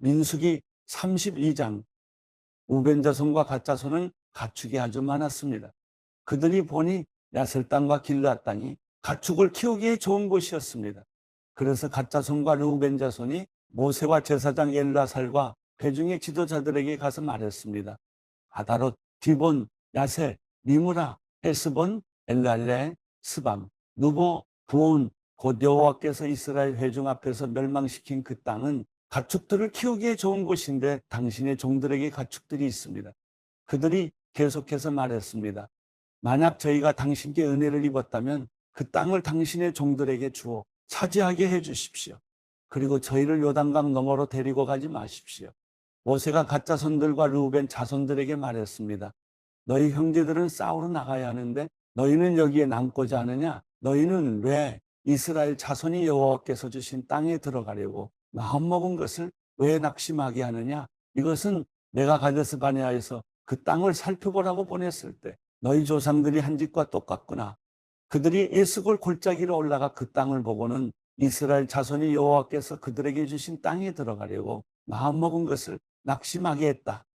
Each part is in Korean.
민수기 32장 우벤 자손과 갓 자손은 가축이 아주 많았습니다. 그들이 보니 야셀 땅과 길르앗 땅이 가축을 키우기에 좋은 곳이었습니다. 그래서 갓 자손과 르우벤 자손이 모세와 제사장 엘라살과 회중의 지도자들에게 가서 말했습니다. 아다롯, 디본, 야셀, 니무라, 헤스본, 엘랄레, 스밤, 누보, 부온, 곧 여호와께서 이스라엘 회중 앞에서 멸망시킨 그 땅은 가축들을 키우기에 좋은 곳인데 당신의 종들에게 가축들이 있습니다. 그들이 계속해서 말했습니다. 만약 저희가 당신께 은혜를 입었다면 그 땅을 당신의 종들에게 주어 차지하게 해 주십시오. 그리고 저희를 요단강 너머로 데리고 가지 마십시오. 모세가 갓 자손들과 르우벤 자손들에게 말했습니다. 너희 형제들은 싸우러 나가야 하는데 너희는 여기에 남고자 하느냐? 너희는 왜 이스라엘 자손이 여호와께서 주신 땅에 들어가려고 마음먹은 것을 왜 낙심하게 하느냐? 이것은 내가 가데스 바네아에서 그 땅을 살펴보라고 보냈을 때 너희 조상들이 한 짓과 똑같구나. 그들이 에스골 골짜기로 올라가 그 땅을 보고는 이스라엘 자손이 여호와께서 그들에게 주신 땅에 들어가려고 마음먹은 것을 낙심하게 했다.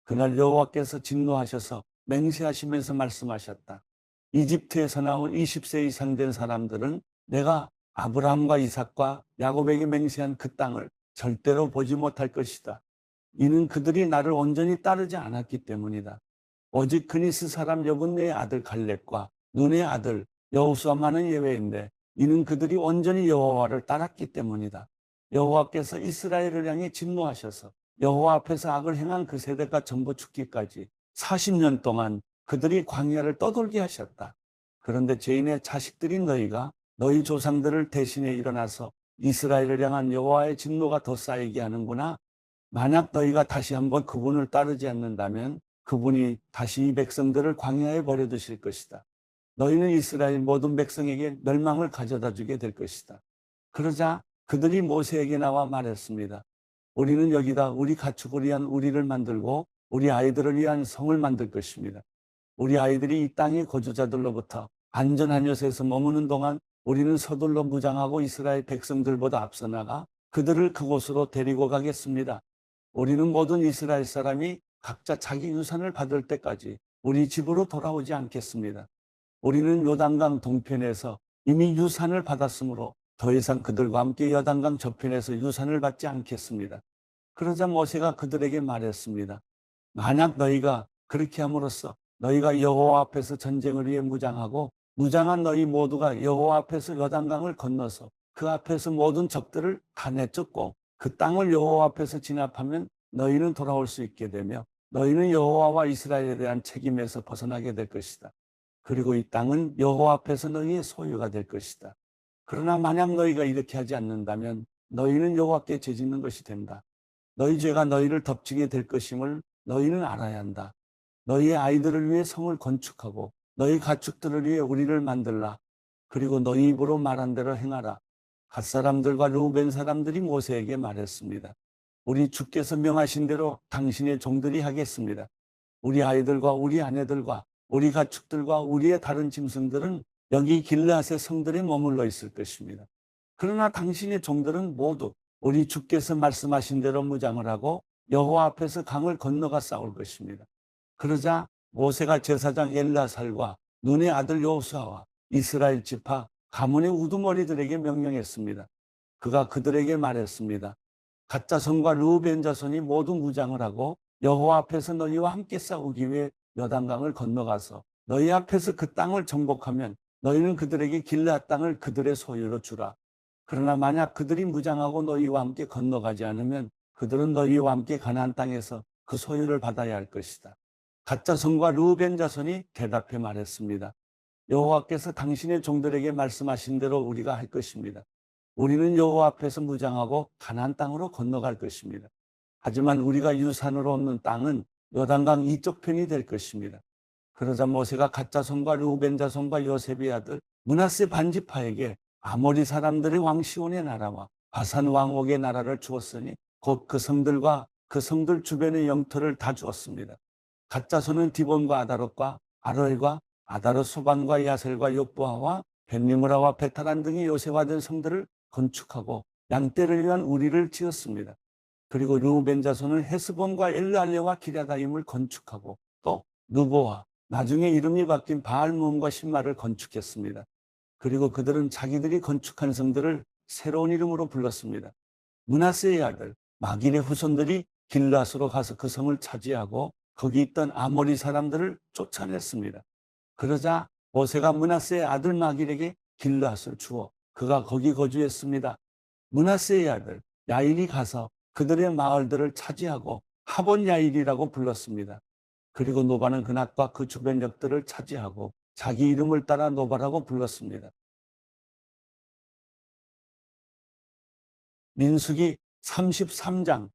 그날 여호와께서 진노하셔서 맹세하시면서 말씀하셨다. 이집트에서 나온 20세 이상 된 사람들은 내가 아브라함과 이삭과 야곱에게 맹세한 그 땅을 절대로 보지 못할 것이다. 이는 그들이 나를 온전히 따르지 않았기 때문이다. 오직 그니스 사람 여분네의 아들 갈렙과 눈의 아들 여호수아만은 예외인데 이는 그들이 온전히 여호와를 따랐기 때문이다. 여호와께서 이스라엘을 향해 진노하셔서 여호와 앞에서 악을 행한 그 세대가 전부 죽기까지 40년 동안 그들이 광야를 떠돌게 하셨다. 그런데 죄인의 자식들인 너희가 너희 조상들을 대신해 일어나서 이스라엘을 향한 여호와의 진노가 더 쌓이게 하는구나. 만약 너희가 다시 한번 그분을 따르지 않는다면 그분이 다시 이 백성들을 광야에 버려두실 것이다. 너희는 이스라엘 모든 백성에게 멸망을 가져다 주게 될 것이다. 그러자 그들이 모세에게 나와 말했습니다. 우리는 여기다 우리 가축을 위한 우리를 만들고 우리 아이들을 위한 성을 만들 것입니다. 우리 아이들이 이 땅의 거주자들로부터 안전한 곳에서 머무는 동안 우리는 서둘러 무장하고 이스라엘 백성들보다 앞서 나가 그들을 그곳으로 데리고 가겠습니다. 우리는 모든 이스라엘 사람이 각자 자기 유산을 받을 때까지 우리 집으로 돌아오지 않겠습니다. 우리는 요단강 동편에서 이미 유산을 받았으므로 더 이상 그들과 함께 요단강 저편에서 유산을 받지 않겠습니다. 그러자 모세가 그들에게 말했습니다. 만약 너희가 그렇게 함으로써 너희가 여호와 앞에서 전쟁을 위해 무장하고 무장한 너희 모두가 여호와 앞에서 요단강을 건너서 그 앞에서 모든 적들을 다 내쫓고 그 땅을 여호와 앞에서 진압하면 너희는 돌아올 수 있게 되며 너희는 여호와와 이스라엘에 대한 책임에서 벗어나게 될 것이다. 그리고 이 땅은 여호와 앞에서 너희의 소유가 될 것이다. 그러나 만약 너희가 이렇게 하지 않는다면 너희는 여호와께 죄짓는 것이 된다. 너희 죄가 너희를 덮치게 될 것임을 너희는 알아야 한다. 너희의 아이들을 위해 성을 건축하고 너희 가축들을 위해 우리를 만들라. 그리고 너희 입으로 말한 대로 행하라. 갓 사람들과 르우벤 사람들이 모세에게 말했습니다. 우리 주께서 명하신 대로 당신의 종들이 하겠습니다. 우리 아이들과 우리 아내들과 우리 가축들과 우리의 다른 짐승들은 여기 길르앗의 성들에 머물러 있을 것입니다. 그러나 당신의 종들은 모두 우리 주께서 말씀하신 대로 무장을 하고 여호와 앞에서 강을 건너가 싸울 것입니다. 그러자 모세가 제사장 엘라살과 눈의 아들 여호수아와 이스라엘 지파 가문의 우두머리들에게 명령했습니다. 그가 그들에게 말했습니다. 갓 자손과 르우벤 자손이 모두 무장을 하고 여호와 앞에서 너희와 함께 싸우기 위해 요단강을 건너가서 너희 앞에서 그 땅을 정복하면 너희는 그들에게 길르앗 땅을 그들의 소유로 주라. 그러나 만약 그들이 무장하고 너희와 함께 건너가지 않으면 그들은 너희와 함께 가나안 땅에서 그 소유를 받아야 할 것이다. 갓 자손과 르우벤 자손이 대답해 말했습니다. 여호와께서 당신의 종들에게 말씀하신 대로 우리가 할 것입니다. 우리는 여호와 앞에서 무장하고 가나안 땅으로 건너갈 것입니다. 하지만 우리가 유산으로 얻는 땅은 요단강 이쪽 편이 될 것입니다. 그러자 모세가 갓 자손과 르우벤 자손과 요셉의 아들 므낫세 반지파에게 아모리 사람들의 왕 시온의 나라와 바산 왕 옥의 나라를 주었으니 곧 그 성들과 그 성들 주변의 영토를 다 주었습니다. 갓 자손은 디본과 아다롯과 아로엘과 아다롯 소반과 야셀과 욕부아와 벳니므라와 베타란 등의 요새화된 성들을 건축하고 양떼를 위한 우리를 지었습니다. 그리고 르우벤 자손은 헤스본과 엘르알레와 기랴다임을 건축하고 또 느보와 나중에 이름이 바뀐 바알므온과 신마를 건축했습니다. 그리고 그들은 자기들이 건축한 성들을 새로운 이름으로 불렀습니다. 므낫세의 아들 마길의 후손들이 길앗으로 가서 그 성을 차지하고 거기 있던 아모리 사람들을 쫓아냈습니다. 그러자 모세가 므낫세의 아들 마길에게 길앗을 주어 그가 거기 거주했습니다. 므낫세의 아들 야일이 가서 그들의 마을들을 차지하고 하본 야일이라고 불렀습니다. 그리고 노바는 그낫과 그 주변 역들을 차지하고 자기 이름을 따라 노바라고 불렀습니다. 민수기 33장.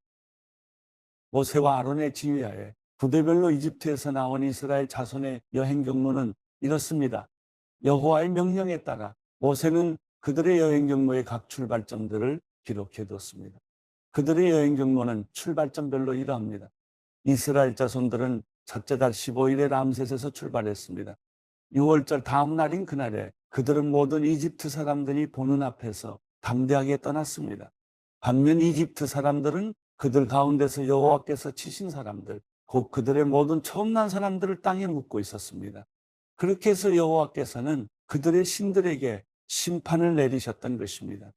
모세와 아론의 지휘하에 부대별로 이집트에서 나온 이스라엘 자손의 여행 경로는 이렇습니다. 여호와의 명령에 따라 모세는 그들의 여행 경로의 각 출발점들을 기록해뒀습니다. 그들의 여행 경로는 출발점별로 이러합니다. 이스라엘 자손들은 첫째 달 15일에 람셋에서 출발했습니다. 6월절 다음 날인 그날에 그들은 모든 이집트 사람들이 보는 앞에서 담대하게 떠났습니다. 반면 이집트 사람들은 그들 가운데서 여호와께서 치신 사람들, 곧 그들의 모든 처음 난 사람들을 땅에 묻고 있었습니다. 그렇게 해서 여호와께서는 그들의 신들에게 심판을 내리셨던 것입니다.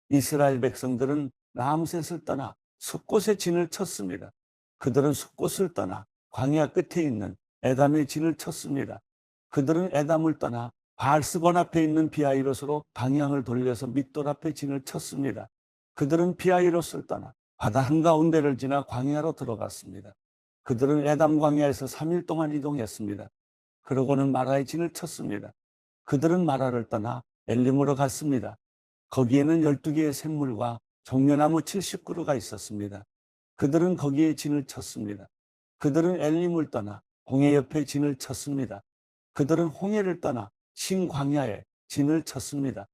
이스라엘 백성들은 람셋을 떠나 숫곳에 진을 쳤습니다. 그들은 숫곳을 떠나 광야 끝에 있는 에담의 진을 쳤습니다. 그들은 에담을 떠나 바알스본 앞에 있는 비하이롯으로 방향을 돌려서 밑돌 앞에 진을 쳤습니다. 그들은 비하이롯을 떠나 바다 한가운데를 지나 광야로 들어갔습니다. 그들은 에담 광야에서 3일 동안 이동했습니다. 그러고는 마라의 진을 쳤습니다. 그들은 마라를 떠나 엘림으로 갔습니다. 거기에는 12개의 샘물과 종려나무 70그루가 있었습니다. 그들은 거기에 진을 쳤습니다. 그들은 엘림을 떠나 홍해 옆에 진을 쳤습니다. 그들은 홍해를 떠나 신광야에 진을 쳤습니다.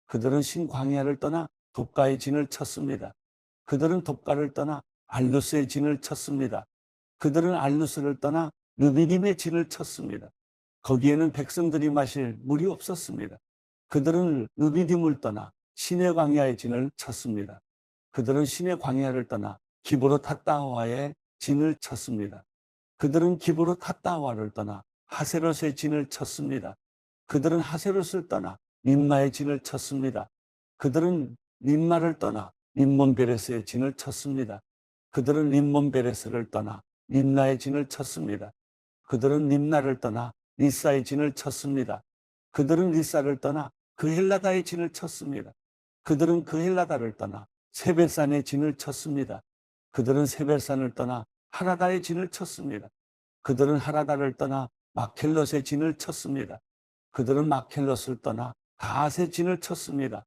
그들은 신광야를 떠나 돕가의 진을 쳤습니다. 그들은 돕가를 떠나 알루스의 진을 쳤습니다. 그들은 알루스를 떠나 르비딤의 진을 쳤습니다. 거기에는 백성들이 마실 물이 없었습니다. 그들은 르비딤을 떠나 시내 광야의 진을 쳤습니다. 그들은 시내 광야를 떠나 기브롯 핫다와의 진을 쳤습니다. 그들은 기브롯 핫다와를 떠나 하세롯의 진을 쳤습니다. 그들은 하세롯을 떠나 림마의 진을 쳤습니다. 그들은 림마를 떠나 림몬베레스의 진을 쳤습니다. 그들은 림몬베레스를 떠나 림나의 진을 쳤습니다. 그들은 림나를 떠나 리사의 진을 쳤습니다. 그들은 리사를 떠나 그헬라다의 진을 쳤습니다. 그들은 그헬라다를 떠나 세벨산의 진을 쳤습니다. 그들은 세벨산을 떠나 하라다의 진을 쳤습니다. 그들은 하라다를 떠나 마켈롯의 진을 쳤습니다. 그들은 마켈롯을 떠나 다핫의 진을 쳤습니다.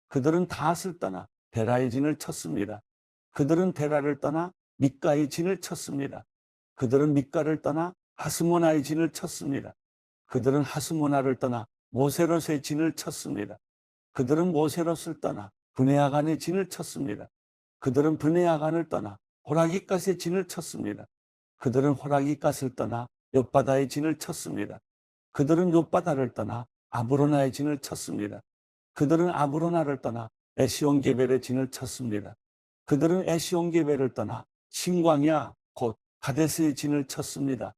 그들은 다핫을 떠나 베라의 진을 쳤습니다. 그들은 베라를 떠나 미가의 진을 쳤습니다. 그들은 미가를 떠나 하스모나의 진을 쳤습니다. 그들은 하스모나를 떠나 모세롯의 진을 쳤습니다. 그들은 모세롯을 떠나 브네아간의 진을 쳤습니다. 그들은 브네아간을 떠나 호라기갓의 진을 쳤습니다. 그들은 호라기갓을 떠나 욥바다의 진을 쳤습니다. 그들은 욥바다를 떠나 아브로나의 진을 쳤습니다. 그들은 아브로나를 떠나 에시온게벨의 진을 쳤습니다. 그들은 에시온게벨을 떠나 신광야 곧 가데스의 진을 쳤습니다.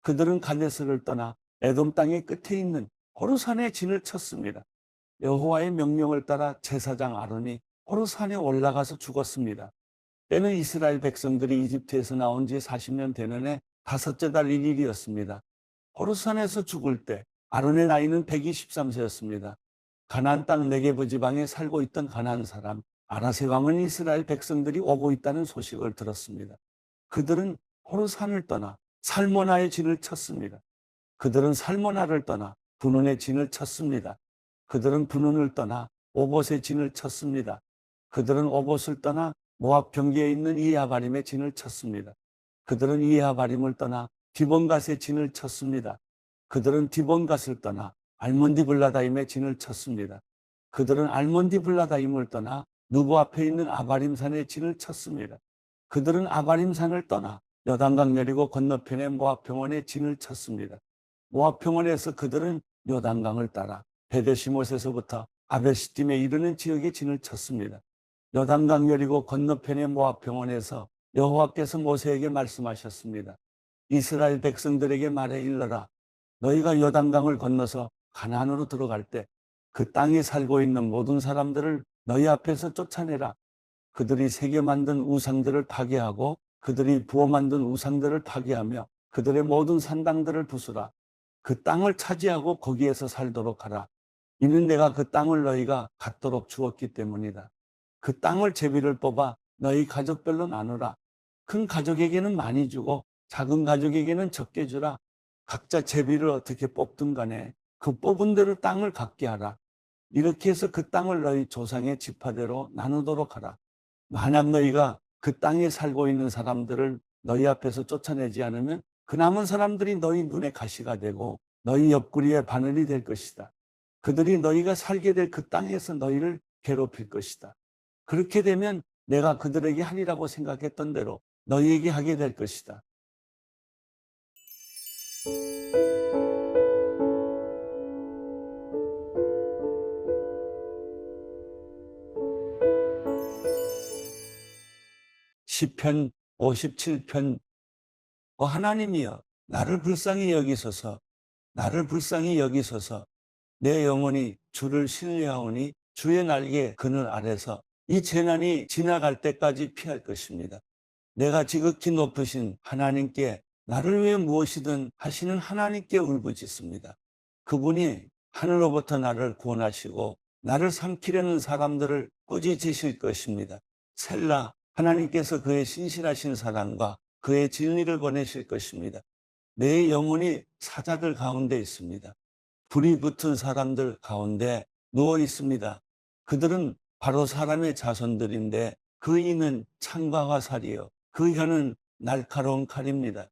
그들은 가데스를 떠나 에돔 땅의 끝에 있는 호르산의 진을 쳤습니다. 여호와의 명령을 따라 제사장 아론이 호르산에 올라가서 죽었습니다. 때는 이스라엘 백성들이 이집트에서 나온 지 40년 되는 해 다섯째 달 1일이었습니다. 호르산에서 죽을 때 아론의 나이는 123세였습니다. 가나안 땅 네게브 지방에 살고 있던 가나안 사람 아라세 왕은 이스라엘 백성들이 오고 있다는 소식을 들었습니다. 그들은 호르산을 떠나 살모나의 진을 쳤습니다. 그들은 살모나를 떠나 분원의 진을 쳤습니다. 그들은 분원을 떠나 오봇의 진을 쳤습니다. 그들은 오봇을 떠나 모압 경계에 있는 이하바림의 진을 쳤습니다. 그들은 이하바림을 떠나 디본갓의 진을 쳤습니다. 그들은 디본갓을 떠나 알몬디블라다임의 진을 쳤습니다. 그들은 알몬디블라다임을 떠나 누보 앞에 있는 아바림산의 진을 쳤습니다. 그들은 아바림산을 떠나 요단강 내리고 건너편의 모압 평원의 진을 쳤습니다. 모압 평원에서 그들은 요단강을 따라 베데시못에서부터 아벨시딤에 이르는 지역의 진을 쳤습니다. 요단강 내리고 건너편의 모압 평원에서 여호와께서 모세에게 말씀하셨습니다. 이스라엘 백성들에게 말해 일러라. 너희가 요단강을 건너서 가나안으로 들어갈 때 그 땅에 살고 있는 모든 사람들을 너희 앞에서 쫓아내라. 그들이 새겨 만든 우상들을 파괴하고 그들이 부어 만든 우상들을 파괴하며 그들의 모든 산당들을 부수라. 그 땅을 차지하고 거기에서 살도록 하라. 이는 내가 그 땅을 너희가 갖도록 주었기 때문이다. 그 땅을 제비를 뽑아 너희 가족별로 나누라. 큰 가족에게는 많이 주고 작은 가족에게는 적게 주라. 각자 제비를 어떻게 뽑든 간에 그 뽑은 대로 땅을 갖게 하라. 이렇게 해서 그 땅을 너희 조상의 지파대로 나누도록 하라. 만약 너희가 그 땅에 살고 있는 사람들을 너희 앞에서 쫓아내지 않으면 그 남은 사람들이 너희 눈에 가시가 되고 너희 옆구리에 바늘이 될 것이다. 그들이 너희가 살게 될 그 땅에서 너희를 괴롭힐 것이다. 그렇게 되면 내가 그들에게 하리라고 생각했던 대로 너희에게 하게 될 것이다. 시편 57편. 하나님이여 나를 불쌍히 여기소서. 나를 불쌍히 여기소서. 내 영혼이 주를 신뢰하오니 주의 날개 그늘 아래서 이 재난이 지나갈 때까지 피할 것입니다. 내가 지극히 높으신 하나님께 나를 위해 무엇이든 하시는 하나님께 울부짖습니다. 그분이 하늘로부터 나를 구원하시고 나를 삼키려는 사람들을 꾸짖으실 것입니다. 셀라. 하나님께서 그의 신실하신 사랑과 그의 진리를 보내실 것입니다. 내 영혼이 사자들 가운데 있습니다. 불이 붙은 사람들 가운데 누워 있습니다. 그들은 바로 사람의 자손들인데 그 이는 창과 화살이요 그 혀는 날카로운 칼입니다.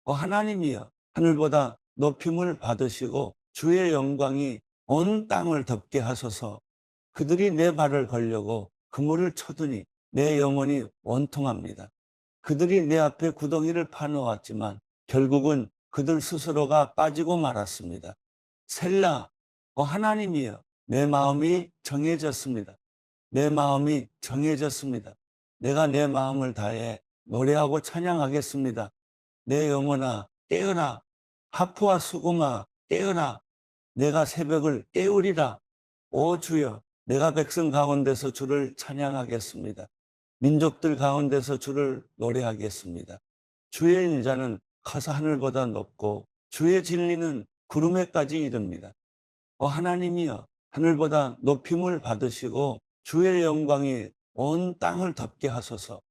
하나님이여 하늘보다 높임을 받으시고 주의 영광이 온 땅을 덮게 하소서. 그들이 내 발을 걸려고 그물을 쳐두니 내 영혼이 원통합니다. 그들이 내 앞에 구덩이를 파놓았지만 결국은 그들 스스로가 빠지고 말았습니다. 셀라. 하나님이여 내 마음이 정해졌습니다. 내 마음이 정해졌습니다. 내가 내 마음을 다해 노래하고 찬양하겠습니다. 내 영혼아 깨어라. 하프와 수금아 깨어라. 내가 새벽을 깨우리라. 오 주여 내가 백성 가운데서 주를 찬양하겠습니다. 민족들 가운데서 주를 노래하겠습니다. 주의 인자는 커서 하늘보다 높고 주의 진리는 구름에까지 이릅니다. 하나님이여 하늘보다 높임을 받으시고 주의 영광이 온 땅을 덮게 하소서.